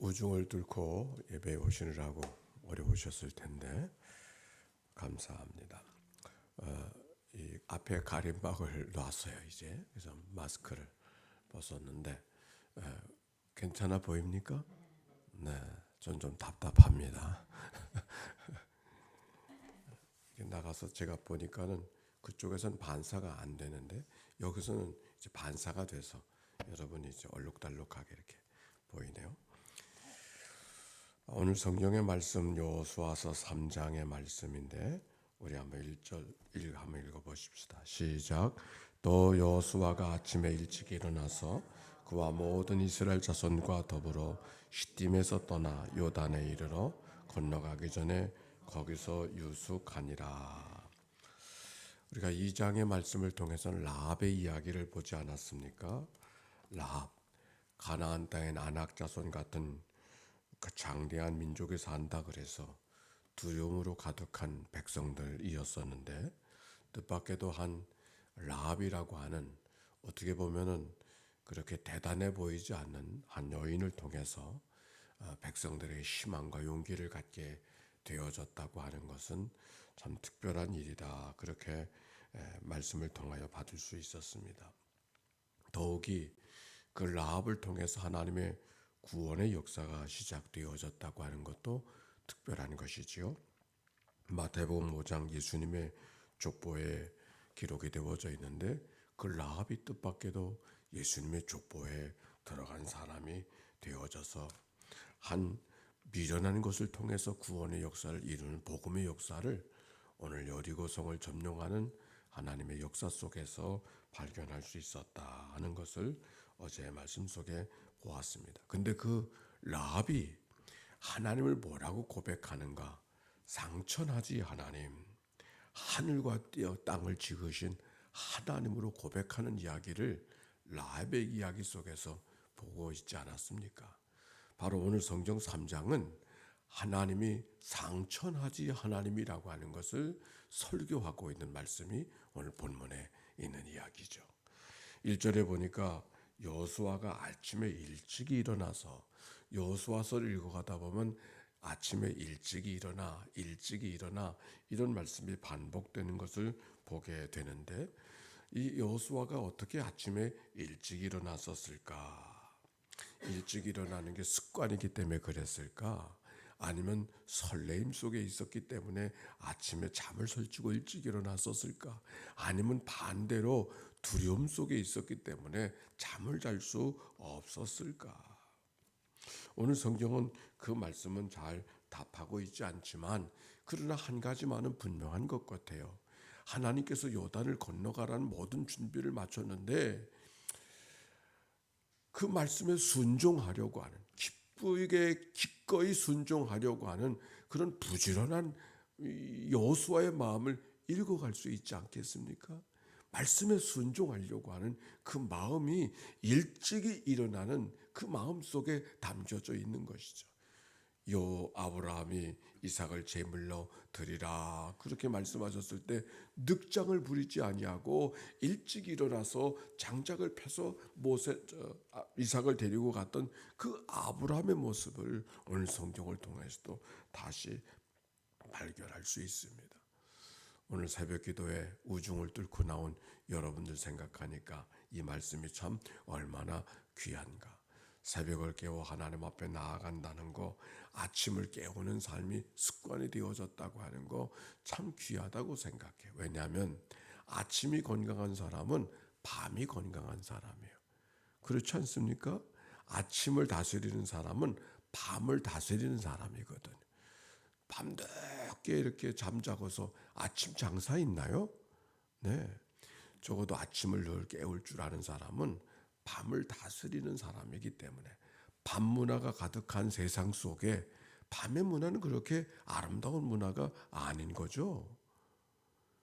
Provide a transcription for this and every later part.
우중을 뚫고 예배에 오시느라고 어려우셨을 텐데 감사합니다. 이 앞에 가림막을 놨어요 이제. 그래서 마스크를 벗었는데 괜찮아 보입니까? 네, 전 좀 답답합니다. 나가서 제가 보니까는 그쪽에서는 반사가 안 되는데 여기서는 이제 반사가 돼서 여러분이 이제 얼룩달룩하게 이렇게 보이네요. 오늘 성경의 말씀 여호수아서 3장의 말씀인데 우리 한번 1절 한번 읽어보십시다. 시작. 또 여호수아가 아침에 일찍 일어나서 그와 모든 이스라엘 자손과 더불어 시딤에서 떠나 요단에 이르러 건너가기 전에 거기서 유숙하니라. 우리가 2장의 말씀을 통해서는 라합의 이야기를 보지 않았습니까? 라합, 가나안 땅의 아낙 자손 같은 그 장대한 민족이 산다 그래서 두려움으로 가득한 백성들이었었는데 뜻밖에도 한 라합이라고 하는 어떻게 보면은 그렇게 대단해 보이지 않는 한 여인을 통해서 백성들의 희망과 용기를 갖게 되어졌다고 하는 것은 참 특별한 일이다. 그렇게 말씀을 통하여 받을 수 있었습니다. 더욱이 그 라합을 통해서 하나님의 구원의 역사가 시작되어졌다고 하는 것도 특별한 것이지요. 마태복음 5장 예수님의 족보에 기록이 되어져 있는데 그 라합이 뜻밖에도 예수님의 족보에 들어간 사람이 되어져서 한 미련한 것을 통해서 구원의 역사를 이루는 복음의 역사를 오늘 여리고성을 점령하는 하나님의 역사 속에서 발견할 수 있었다 하는 것을 어제의 말씀 속에 보았습니다. 근데 그 라합이 하나님을 뭐라고 고백하는가? 상천하지 하나님, 하늘과 땅을 지으신 하나님으로 고백하는 이야기를 라합의 이야기 속에서 보고 있지 않았습니까? 바로 오늘 성경 3장은 하나님이 상천하지 하나님이라고 하는 것을 설교하고 있는 말씀이 오늘 본문에 있는 이야기죠. 1절에 보니까 여호수아가 아침에 일찍 일어나서 여호수아서를 읽어가다 보면 아침에 일찍 일어나 이런 말씀이 반복되는 것을 보게 되는데 이 여호수아가 어떻게 아침에 일찍 일어났었을까? 일찍 일어나는 게 습관이기 때문에 그랬을까? 아니면 설레임 속에 있었기 때문에 아침에 잠을 설치고 일찍 일어났었을까? 아니면 반대로 두려움 속에 있었기 때문에 잠을 잘 수 없었을까? 오늘 성경은 그 말씀은 잘 답하고 있지 않지만 그러나 한 가지만은 분명한 것 같아요. 하나님께서 요단을 건너가라는 모든 준비를 마쳤는데 그 말씀에 순종하려고 하는 기꺼이 순종하려고 하는 그런 부지런한 여호수아의 마음을 읽어갈 수 있지 않겠습니까? 말씀에 순종하려고 하는 그 마음이 일찍이 일어나는 그 마음 속에 담겨져 있는 것이죠. 아브라함이 이삭을 제물로 드리라 그렇게 말씀하셨을 때 늑장을 부리지 아니하고 일찍 일어나서 장작을 펴서 이삭을 데리고 갔던 그 아브라함의 모습을 오늘 성경을 통해서도 다시 발견할 수 있습니다. 오늘 새벽 기도에 우중을 뚫고 나온 여러분들 생각하니까 이 말씀이 참 얼마나 귀한가. 새벽을 깨워 하나님 앞에 나아간다는 거, 아침을 깨우는 삶이 습관이 되어졌다고 하는 거 참 귀하다고 생각해요. 왜냐하면 아침이 건강한 사람은 밤이 건강한 사람이에요. 그렇지 않습니까? 아침을 다스리는 사람은 밤을 다스리는 사람이거든요. 밤늦게 이렇게 잠자고서 아침 장사 있나요? 네. 적어도 아침을 늘 깨울 줄 아는 사람은 밤을 다스리는 사람이기 때문에 밤 문화가 가득한 세상 속에 밤의 문화는 그렇게 아름다운 문화가 아닌 거죠.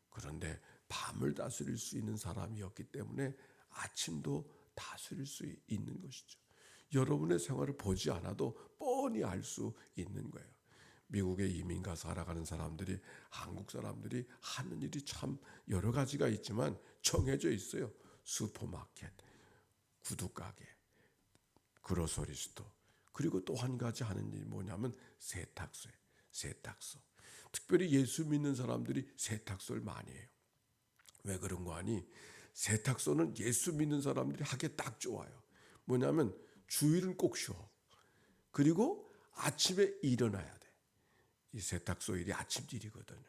그런데 밤을 다스릴 수 있는 사람이었기 때문에 아침도 다스릴 수 있는 것이죠. 여러분의 생활을 보지 않아도 뻔히 알 수 있는 거예요. 미국에 이민 가서 살아가는 사람들이 한국 사람들이 하는 일이 참 여러 가지가 있지만 정해져 있어요. 슈퍼마켓, 구두가게, 그로서리 스토어. 그리고 또 한 가지 하는 일이 뭐냐면 세탁소예요. 세탁소. 특별히 예수 믿는 사람들이 세탁소를 많이 해요. 왜 그런 거 아니? 세탁소는 예수 믿는 사람들이 하기 딱 좋아요. 뭐냐면 주일은 꼭 쉬어. 그리고 아침에 일어나야 돼. 이 세탁소 일이 아침 일이거든요.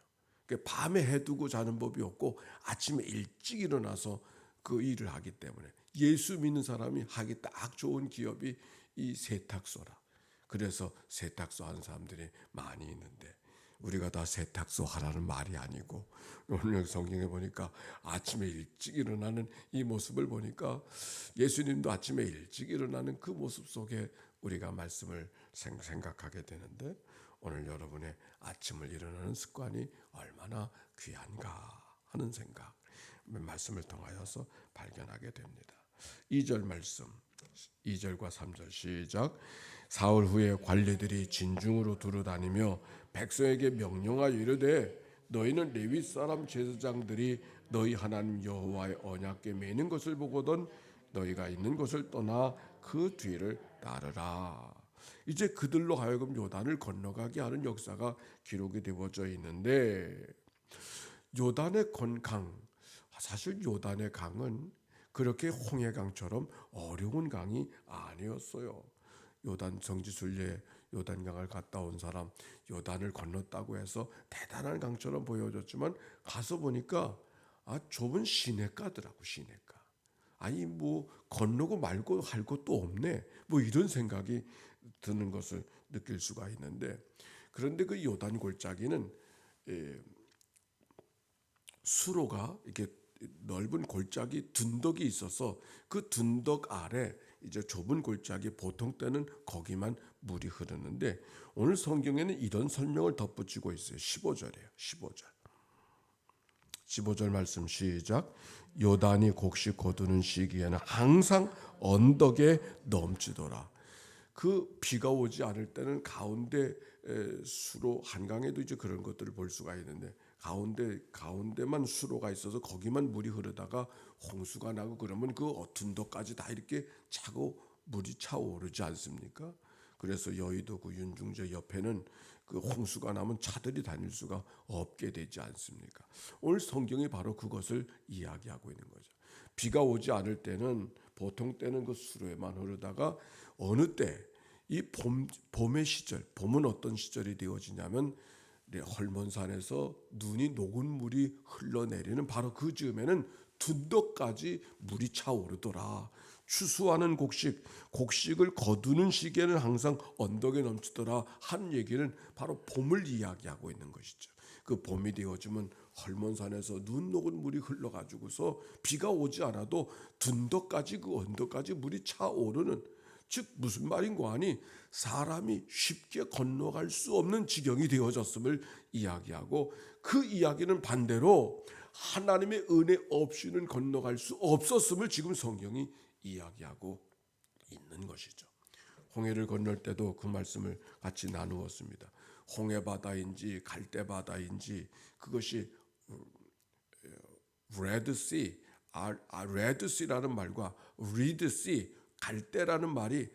그러니까 밤에 해두고 자는 법이 없고 아침에 일찍 일어나서 그 일을 하기 때문에 예수 믿는 사람이 하기 딱 좋은 기업이 이 세탁소라. 그래서 세탁소 하는 사람들이 많이 있는데 우리가 다 세탁소 하라는 말이 아니고 오늘 성경에 보니까 아침에 일찍 일어나는 이 모습을 보니까 예수님도 아침에 일찍 일어나는 그 모습 속에 우리가 말씀을 생각하게 되는데 오늘 여러분의 아침을 일어나는 습관이 얼마나 귀한가 하는 생각 말씀을 통하여서 발견하게 됩니다. 2절 말씀 2절과 3절 시작. 사흘 후에 관리들이 진중으로 두루다니며 백성에게 명령하여 이르되 너희는 레위 사람 제사장들이 너희 하나님 여호와의 언약궤 매는 것을 보거든 너희가 있는 곳을 떠나 그 뒤를 따르라. 이제 그들로 하여금 요단을 건너가게 하는 역사가 기록이 되어져 있는데 요단의 강, 사실 요단의 강은 그렇게 홍해강처럼 어려운 강이 아니었어요. 요단 성지순례 요단강을 갔다 온 사람 요단을 건넜다고 해서 대단한 강처럼 보여졌지만 가서 보니까 좁은 시냇가더라고. 시냇가. 아니 뭐 건너고 말고 할 것도 없네. 뭐 이런 생각이 드는 것을 느낄 수가 있는데 그런데 그 요단 골짜기는 수로가 이렇게 넓은 골짜기 둔덕이 있어서 그 둔덕 아래 이제 좁은 골짜기 보통 때는 거기만 물이 흐르는데 오늘 성경에는 이런 설명을 덧붙이고 있어요. 15절이에요. 15절 말씀 시작. 요단이 곡식 거두는 시기에는 항상 언덕에 넘치더라. 그 비가 오지 않을 때는 가운데 수로 한강에도 이제 그런 것들을 볼 수가 있는데 가운데만 수로가 있어서 거기만 물이 흐르다가 홍수가 나고 그러면 그 둔덕까지 다 이렇게 차고 물이 차오르지 않습니까? 그래서 여의도 그 윤중제 옆에는 그 홍수가 나면 차들이 다닐 수가 없게 되지 않습니까? 오늘 성경이 바로 그것을 이야기하고 있는 거죠. 비가 오지 않을 때는 보통 때는 그 수로에만 흐르다가 어느 때 이 봄의 시절, 봄은 어떤 시절이 되어지냐면 헐몬산에서 눈이 녹은 물이 흘러내리는 바로 그 즈음에는 둔덕까지 물이 차오르더라. 추수하는 곡식을 거두는 시기에는 항상 언덕에 넘치더라 한 얘기는 바로 봄을 이야기하고 있는 것이죠. 그 봄이 되어지면 헐몬산에서 눈 녹은 물이 흘러가지고서 비가 오지 않아도 둔덕까지 그 언덕까지 물이 차오르는 즉 무슨 말인고 하니 사람이 쉽게 건너갈 수 없는 지경이 되어졌음을 이야기하고 그 이야기는 반대로 하나님의 은혜 없이는 건너갈 수 없었음을 지금 성경이 이야기하고 있는 것이죠. 홍해를 건널 때도 그 말씀을 같이 나누었습니다. 홍해바다인지 갈대바다인지 그것이 레드씨, 레드씨라는 말과 리드씨, 갈대라는 말이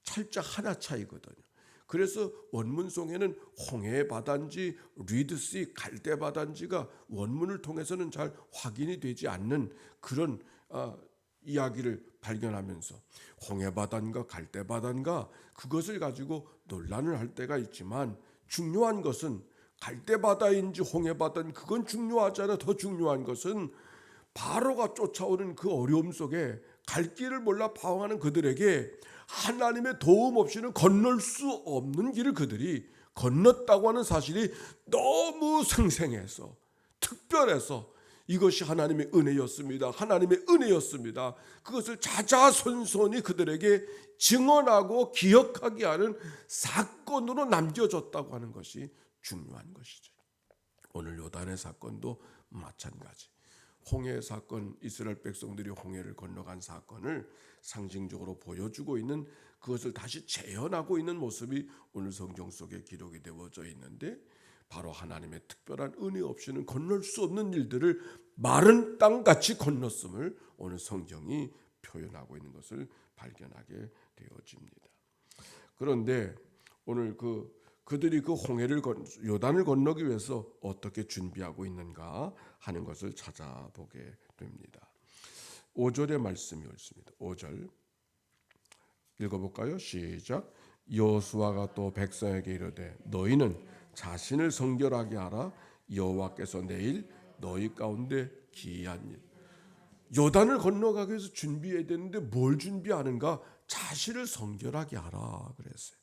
철자 하나 차이거든요. 그래서 원문송에는 홍해바다인지 리드씨, 갈대바다인지가 원문을 통해서는 잘 확인이 되지 않는 그런 이야기를 발견하면서 홍해바다인가 갈대바다인가 그것을 가지고 논란을 할 때가 있지만 중요한 것은 갈대바다인지 홍해바다인지 그건 중요하지 않아. 더 중요한 것은 바로가 쫓아오는 그 어려움 속에 갈 길을 몰라 방황하는 그들에게 하나님의 도움 없이는 건널 수 없는 길을 그들이 건넜다고 하는 사실이 너무 생생해서 특별해서 이것이 하나님의 은혜였습니다. 하나님의 은혜였습니다. 그것을 자자손손이 그들에게 증언하고 기억하게 하는 사건으로 남겨졌다고 하는 것이 중요한 것이죠. 오늘 요단의 사건도 마찬가지. 홍해 사건, 이스라엘 백성들이 홍해를 건너간 사건을 상징적으로 보여주고 있는 그것을 다시 재현하고 있는 모습이 오늘 성경 속에 기록이 되어져 있는데 바로 하나님의 특별한 은혜 없이는 건널 수 없는 일들을 마른 땅같이 건넜음을 오늘 성경이 표현하고 있는 것을 발견하게 되어집니다. 그런데 오늘 그들이 그 요단을 건너기 위해서 어떻게 준비하고 있는가 하는 것을 찾아보게 됩니다. 5절의 말씀이 있습니다. 5절 읽어볼까요? 시작. 여호수아가 또 백성에게 이르되 너희는 자신을 성결하게 하라. 여호와께서 내일 너희 가운데 기이한 일. 요단을 건너가기 위해서 준비해야 되는데 뭘 준비하는가? 자신을 성결하게 하라 그랬어요.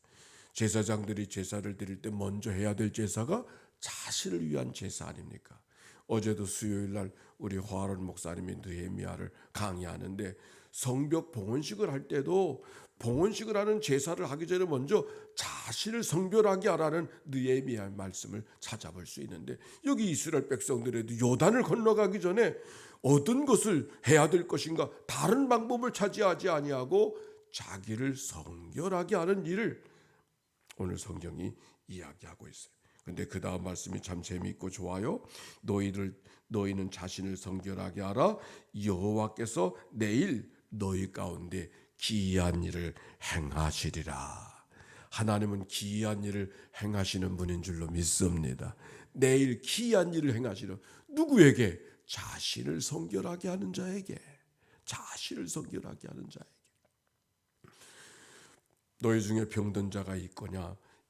제사장들이 제사를 드릴 때 먼저 해야 될 제사가 자신을 위한 제사 아닙니까? 어제도 수요일 날 우리 화하론 목사님이 느헤미야를 강의하는데 성벽 봉헌식을 할 때도 봉헌식을 하는 제사를 하기 전에 먼저 자신을 성별하게 하라는 느헤미야의 말씀을 찾아볼 수 있는데, 여기 이스라엘 백성들에도 요단을 건너가기 전에 어떤 것을 해야 될 것인가, 다른 방법을 차지하지 아니하고 자기를 성결하게 하는 일을 오늘 성경이 이야기하고 있어요. 근데 그 다음 말씀이 참 재미있고 좋아요. 너희는 자신을 성결하게 하라. 여호와께서 내일 너희 가운데 기이한 일을 행하시리라. 하나님은 기이한 일을 행하시는 분인 줄로 믿습니다. 내일 기이한 일을 행하시려. 누구에게? 자신을 성결하게 하는 자에게. 자신을 성결하게 하는 자에게. 너희 중에 병든 자가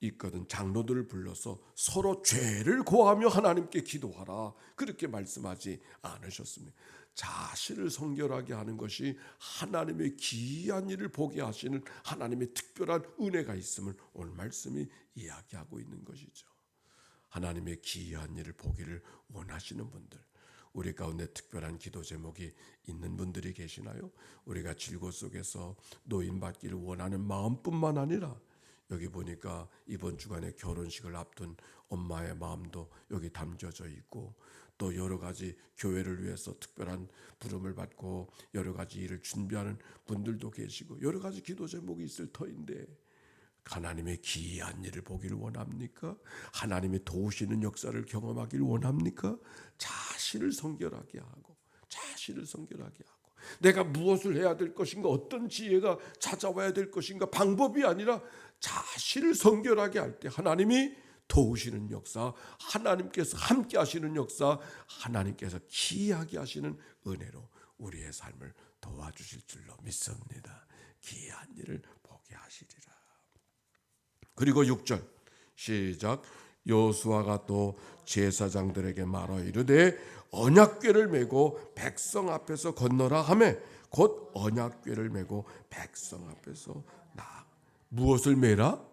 있거든 장로들을 불러서 서로 죄를 고하며 하나님께 기도하라. 그렇게 말씀하지 않으셨습니까? 자신을 성결하게 하는 것이 하나님의 기이한 일을 보게 하시는 하나님의 특별한 은혜가 있음을 오늘 말씀이 이야기하고 있는 것이죠. 하나님의 기이한 일을 보기를 원하시는 분들, 우리 가운데 특별한 기도 제목이 있는 분들이 계시나요? 우리가 질고 속에서 노인받기를 원하는 마음뿐만 아니라 여기 보니까 이번 주간에 결혼식을 앞둔 엄마의 마음도 여기 담겨져 있고, 또 여러 가지 교회를 위해서 특별한 부름을 받고 여러 가지 일을 준비하는 분들도 계시고 여러 가지 기도 제목이 있을 터인데, 하나님의 기이한 일을 보기를 원합니까? 하나님의 도우시는 역사를 경험하기를 원합니까? 자신을 성결하게 하고 내가 무엇을 해야 될 것인가, 어떤 지혜가 찾아와야 될 것인가, 방법이 아니라 자신을 성결하게 할 때 하나님이 도우시는 역사, 하나님께서 함께 하시는 역사, 하나님께서 기이하게 하시는 은혜로 우리의 삶을 도와주실 줄로 믿습니다. 기이한 일을 보게 하시리라. 그리고 6절 시작. 여호수아가 또 제사장들에게 말하 이르되 언약궤를 메고 백성 앞에서 건너라 하매 곧 언약궤를 메고 백성 앞에서 나. 무엇을 메라?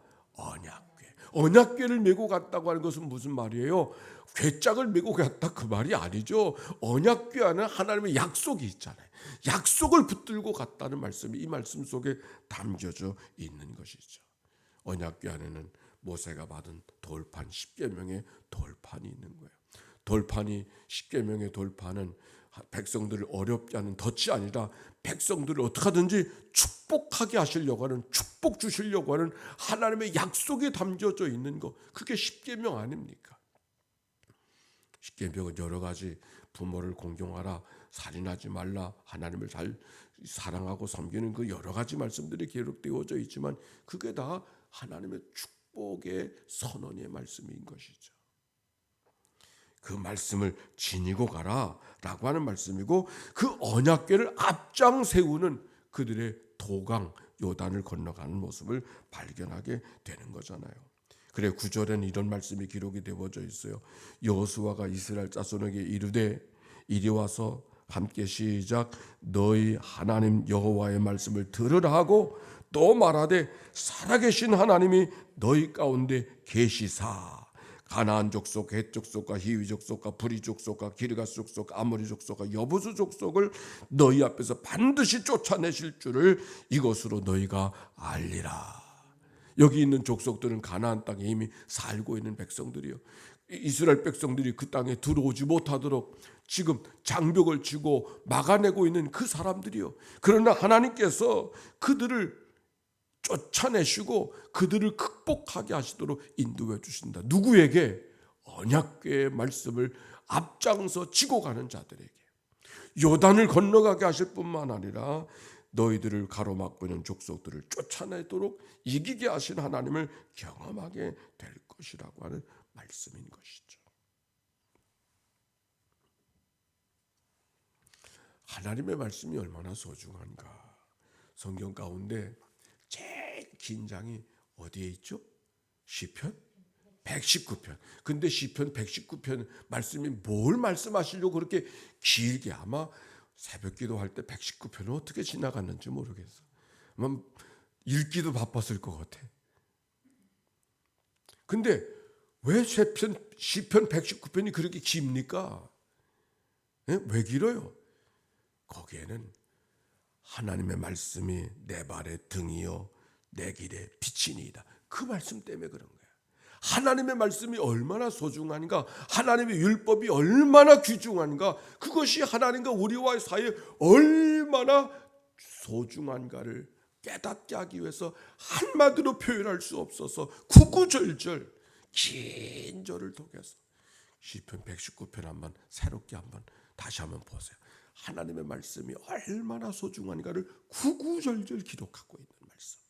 언약궤를 메고 갔다고 하는 것은 무슨 말이에요? 궤짝을 메고 갔다 그 말이 아니죠. 언약궤 안에 하나님의 약속이 있잖아요. 약속을 붙들고 갔다는 말씀이 이 말씀 속에 담겨져 있는 것이죠. 언약궤 안에는 모세가 받은 돌판 10계명의 돌판이 있는 거예요. 돌판이 10계명의 돌판은 백성들을 어렵게 하는 덫이 아니라 백성들을 어떻게 하든지 축복하게 하시려고 하는, 축복 주시려고 하는 하나님의 약속이 담겨져 있는 것, 그게 10계명 아닙니까? 10계명은 여러 가지, 부모를 공경하라, 살인하지 말라, 하나님을 잘 사랑하고 섬기는 그 여러 가지 말씀들이 기록되어져 있지만 그게 다 하나님의 축복의 선언의 말씀인 것이죠. 그 말씀을 지니고 가라라고 하는 말씀이고, 그 언약궤를 앞장 세우는 그들의 도강 요단을 건너가는 모습을 발견하게 되는 거잖아요. 그래 9절에는 이런 말씀이 기록이 되어져 있어요. 여호수아가 이스라엘 자손에게 이르되 이리 와서 함께 시작. 너희 하나님 여호와의 말씀을 들으라 하고 또 말하되 살아계신 하나님이 너희 가운데 계시사 가나안 족속, 헷 족속과 히위 족속과 브리 족속과 기르가스 족속, 아모리 족속과 여부수 족속을 너희 앞에서 반드시 쫓아내실 줄을 이것으로 너희가 알리라. 여기 있는 족속들은 가나안 땅에 이미 살고 있는 백성들이요. 이스라엘 백성들이 그 땅에 들어오지 못하도록 지금 장벽을 치고 막아내고 있는 그 사람들이요. 그러나 하나님께서 그들을 쫓아내시고 그들을 극복하게 하시도록 인도해 주신다. 누구에게? 언약궤의 말씀을 앞장서 지고 가는 자들에게. 요단을 건너가게 하실 뿐만 아니라 너희들을 가로막고 있는 족속들을 쫓아내도록 이기게 하신 하나님을 경험하게 될 것이라고 하는 말씀인 것이죠. 하나님의 말씀이 얼마나 소중한가. 성경 가운데 제일 긴 장이 어디에 있죠? 시편 119편. 근데 시편 119편 말씀이 뭘 말씀하시려고 그렇게 길게, 아마 새벽기도 할 때 119편은 어떻게 지나갔는지 모르겠어. 아마 읽기도 바빴을 것 같아. 근데 왜 시편 119편이 그렇게 깁니까? 왜 길어요? 거기에는 하나님의 말씀이 내 발의 등이요 내 길의 빛이니이다. 그 말씀 때문에 그런 거야. 하나님의 말씀이 얼마나 소중한가, 하나님의 율법이 얼마나 귀중한가, 그것이 하나님과 우리와의 사이에 얼마나 소중한가를 깨닫게 하기 위해서 한마디로 표현할 수 없어서 구구절절 긴 절을 통해서 시편 119편 한번 새롭게 한번 다시 한번 보세요. 하나님의 말씀이 얼마나 소중한가를 구구절절 기록하고 있는 말씀.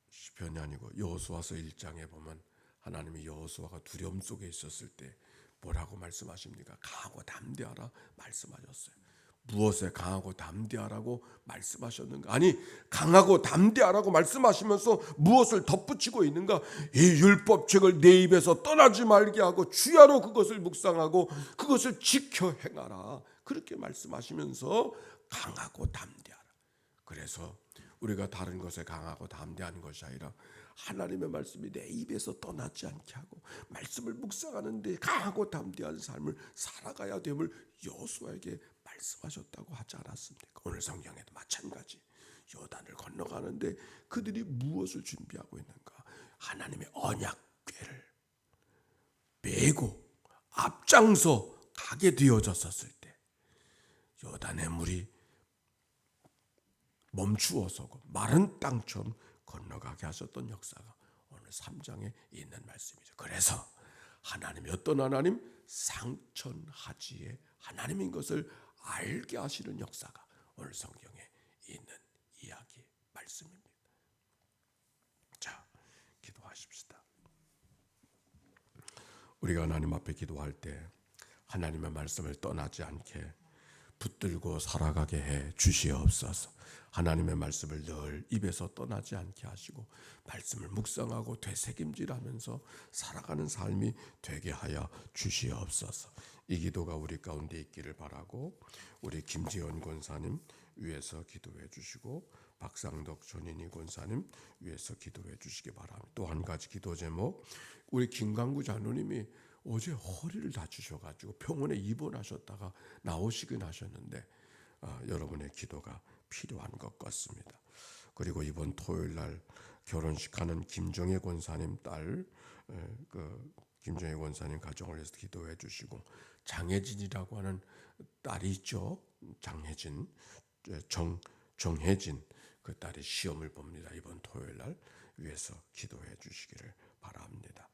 시편이 아니고 여호수아서 1장에 보면 하나님이 여호수아가 두려움 속에 있었을 때 뭐라고 말씀하십니까? 강하고 담대하라 말씀하셨어요. 무엇에 강하고 담대하라고 말씀하셨는가? 아니, 강하고 담대하라고 말씀하시면서 무엇을 덧붙이고 있는가? 이 율법책을 내 입에서 떠나지 말게 하고 주야로 그것을 묵상하고 그것을 지켜 행하라. 그렇게 말씀하시면서 강하고 담대하라. 그래서 우리가 다른 것에 강하고 담대한 것이 아니라 하나님의 말씀이 내 입에서 떠나지 않게 하고 말씀을 묵상하는데 강하고 담대한 삶을 살아가야 됨을 여호수아에게 말씀하셨다고 하지 않았습니까? 오늘 성경에도 마찬가지. 요단을 건너가는데 그들이 무엇을 준비하고 있는가? 하나님의 언약궤를 메고 앞장서 가게 되어졌었을 때 요단의 물이 멈추어서고 마른 땅처럼 건너가게 하셨던 역사가 오늘 3장에 있는 말씀이죠. 그래서 하나님이 어떤 하나님? 상천하지의 하나님인 것을 알게 하시는 역사가 오늘 성경에 있는 이야기 말씀입니다. 자, 기도하십시다. 우리가 하나님 앞에 기도할 때 하나님의 말씀을 떠나지 않게 붙들고 살아가게 해 주시옵소서. 하나님의 말씀을 늘 입에서 떠나지 않게 하시고 말씀을 묵상하고 되새김질하면서 살아가는 삶이 되게 하여 주시옵소서. 이 기도가 우리 가운데 있기를 바라고, 우리 김지연 권사님 위해서 기도해 주시고 박상덕 전인희 권사님 위해서 기도해 주시기 바랍니다. 또 한 가지 기도 제목, 우리 김강구 장로님이 어제 허리를 다치셔가지고 병원에 입원하셨다가 나오시긴 하셨는데 여러분의 기도가 필요한 것 같습니다. 그리고 이번 토요일 날 결혼식하는 김정혜 권사님 딸, 김정혜 권사님 가정을 위해서 기도해 주시고, 장혜진이라고 하는 딸이 있죠. 장혜진, 정혜진 그 딸이 시험을 봅니다. 이번 토요일 날 위해서 기도해 주시기를 바랍니다.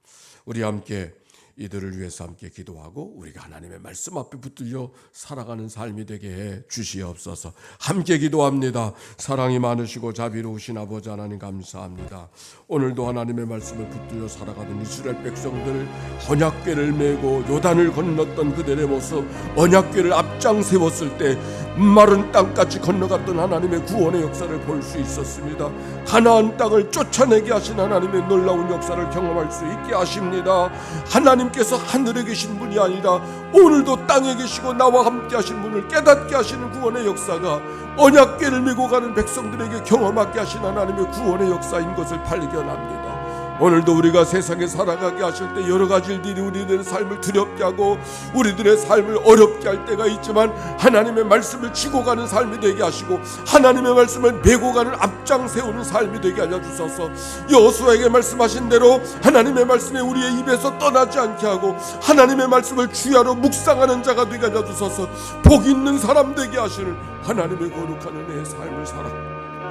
우리 함께 이들을 위해서 함께 기도하고 우리가 하나님의 말씀 앞에 붙들려 살아가는 삶이 되게 해 주시옵소서. 함께 기도합니다. 사랑이 많으시고 자비로우신 아버지 하나님 감사합니다. 오늘도 하나님의 말씀을 붙들려 살아가는 이스라엘 백성들, 언약궤를 메고 요단을 건넜던 그들의 모습, 언약궤를 앞장 세웠을 때 마른 땅까지 건너갔던 하나님의 구원의 역사를 볼 수 있었습니다. 가나안 땅을 쫓아내게 하신 하나님의 놀라운 역사를 경험할 수 있게 하십니다. 하나님께서 하늘에 계신 분이 아니라 오늘도 땅에 계시고 나와 함께 하신 분을 깨닫게 하시는 구원의 역사가 언약궤를 메고 가는 백성들에게 경험하게 하신 하나님의 구원의 역사인 것을 발견합니다. 오늘도 우리가 세상에 살아가게 하실 때 여러 가지 일들이 우리들의 삶을 두렵게 하고 우리들의 삶을 어렵게 할 때가 있지만, 하나님의 말씀을 지고 가는 삶이 되게 하시고 하나님의 말씀을 메고 가는 앞장 세우는 삶이 되게 하여 주소서. 여호수아에게 말씀하신 대로 하나님의 말씀이 우리의 입에서 떠나지 않게 하고 하나님의 말씀을 주야로 묵상하는 자가 되게 하여 주소서. 복 있는 사람 되게 하시는 하나님의 거룩한 은혜의 삶을 살아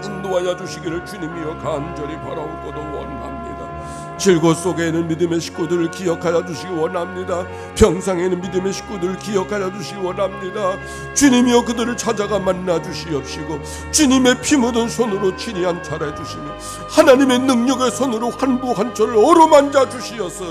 인도하여 주시기를 주님이여 간절히 바라오고도 원합니다. 질고 속에 있는 믿음의 식구들을 기억하여 주시기 원합니다. 병상에 있는 믿음의 식구들을 기억하여 주시기 원합니다. 주님이여 그들을 찾아가 만나 주시옵시고 주님의 피 묻은 손으로 친히 안찰해 주시며 하나님의 능력의 손으로 한부한초를 어루만져 주시어서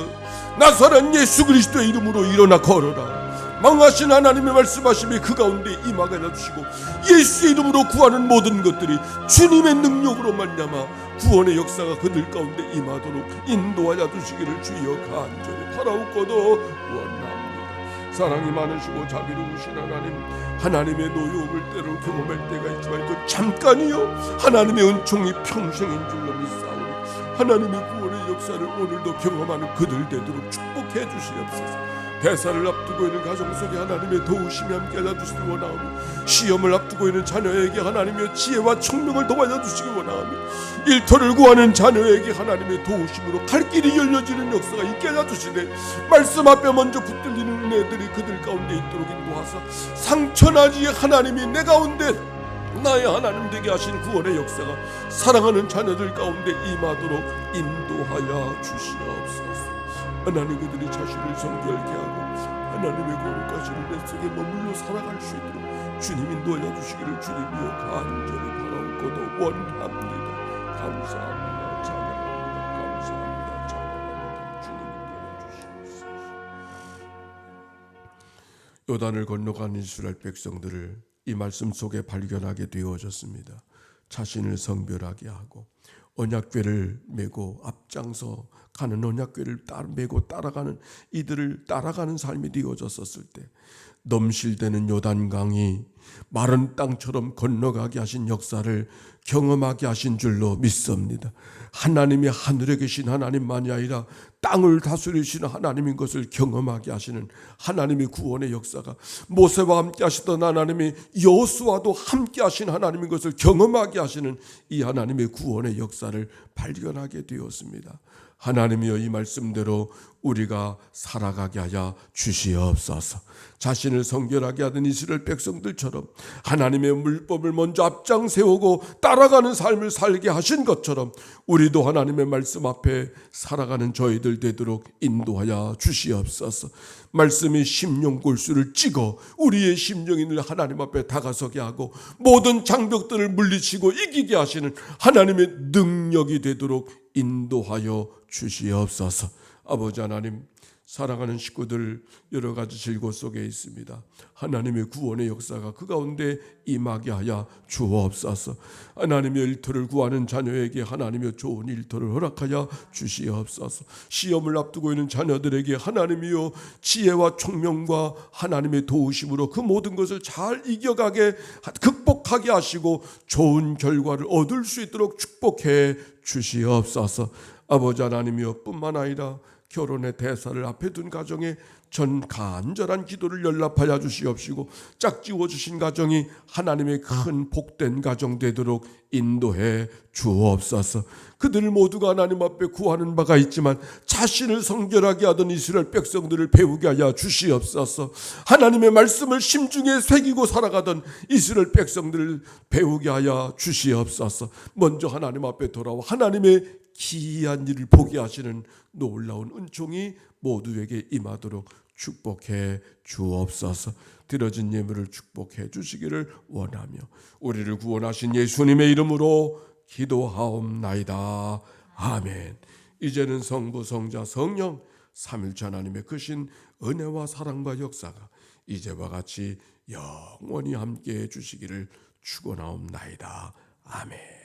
나사렛 예수 그리스도의 이름으로 일어나 걸어라. 망하신 하나님의 말씀하심이 그 가운데 임하게 해주시고 예수의 이름으로 구하는 모든 것들이 주님의 능력으로 말미암아 구원의 역사가 그들 가운데 임하도록 인도하여 주시기를 주여 간절히 바라옵고도 원합니다. 사랑이 많으시고 자비로우신 하나님, 하나님의 노여움을 때로 경험할 때가 있지만 그 잠깐이요 하나님의 은총이 평생인 줄로 믿사오니 하나님의 구원의 역사를 오늘도 경험하는 그들 되도록 축복해 주시옵소서. 대사를 앞두고 있는 가정 속에 하나님의 도우심이 함께하여 주시기 원하오며 시험을 앞두고 있는 자녀에게 하나님의 지혜와 총명을 도와줘 주시기 원하오며 일터를 구하는 자녀에게 하나님의 도우심으로 갈 길이 열려지는 역사가 있게 하여 주시되 말씀 앞에 먼저 붙들리는 은혜들이 그들 가운데 있도록 인도하사 상처나지 하나님이 내 가운데 나의 하나님 되게 하신 구원의 역사가 사랑하는 자녀들 가운데 임하도록 인도하여 주시옵소서. 하나님 그들이 자신을 성결케 하고 하나님의 거룩하신 내 속에 머물러 살아갈 수 있도록 주님 인도하여 주시기를 주님이여 간절히 바라옵고도 원합니다. 감사합니다. 찬양합니다. 감사합니다. 찬양합니다. 주님 인도하여 주시옵소서. 요단을 건너간 이스라엘 백성들을 이 말씀 속에 발견하게 되어졌습니다. 자신을 성별하게 하고 언약궤를 메고 앞장서 가는 언약궤를 메고 따라가는 이들을 따라가는 삶이 되어졌었을 때 넘실대는 요단강이 마른 땅처럼 건너가게 하신 역사를 경험하게 하신 줄로 믿습니다. 하나님이 하늘에 계신 하나님만이 아니라 땅을 다스리시는 하나님인 것을 경험하게 하시는 하나님의 구원의 역사가 모세와 함께 하시던 하나님이 여호수아도 함께 하신 하나님인 것을 경험하게 하시는 이 하나님의 구원의 역사를 발견하게 되었습니다. 하나님이여 이 말씀대로 우리가 살아가게 하여 주시옵소서. 자신을 성결하게 하던 이스라엘 백성들처럼 하나님의 물법을 먼저 앞장 세우고 따라가는 삶을 살게 하신 것처럼 우리도 하나님의 말씀 앞에 살아가는 저희들 되도록 인도하여 주시옵소서. 말씀이 심령 골수를 찍어 우리의 심령이 늘 하나님 앞에 다가서게 하고 모든 장벽들을 물리치고 이기게 하시는 하나님의 능력이 되도록 인도하여 주시옵소서. 아버지 하나님, 사랑하는 식구들 여러 가지 질고 속에 있습니다. 하나님의 구원의 역사가 그 가운데 임하게 하여 주옵소서. 하나님의 일터를 구하는 자녀에게 하나님의 좋은 일터를 허락하여 주시옵소서. 시험을 앞두고 있는 자녀들에게 하나님이여 지혜와 총명과 하나님의 도우심으로 그 모든 것을 잘 이겨가게 극복하게 하시고 좋은 결과를 얻을 수 있도록 축복해 주시옵소서. 아버지 하나님이여 뿐만 아니라 결혼의 대사를 앞에 둔 가정에 전 간절한 기도를 연락하여 주시옵시고 짝지워 주신 가정이 하나님의 큰 복된 가정 되도록 인도해 주옵소서. 그들 모두가 하나님 앞에 구하는 바가 있지만 자신을 성결하게 하던 이스라엘 백성들을 배우게 하여 주시옵소서. 하나님의 말씀을 심중에 새기고 살아가던 이스라엘 백성들을 배우게 하여 주시옵소서. 먼저 하나님 앞에 돌아와 하나님의 기이한 일을 보게 하시는 놀라운 은총이 모두에게 임하도록 축복해 주옵소서. 드려진 예물을 축복해 주시기를 원하며 우리를 구원하신 예수님의 이름으로 기도하옵나이다. 아멘. 이제는 성부, 성자, 성령 삼일체 하나님의 크신 은혜와 사랑과 역사가 이제와 같이 영원히 함께해 주시기를 축원하옵나이다. 아멘.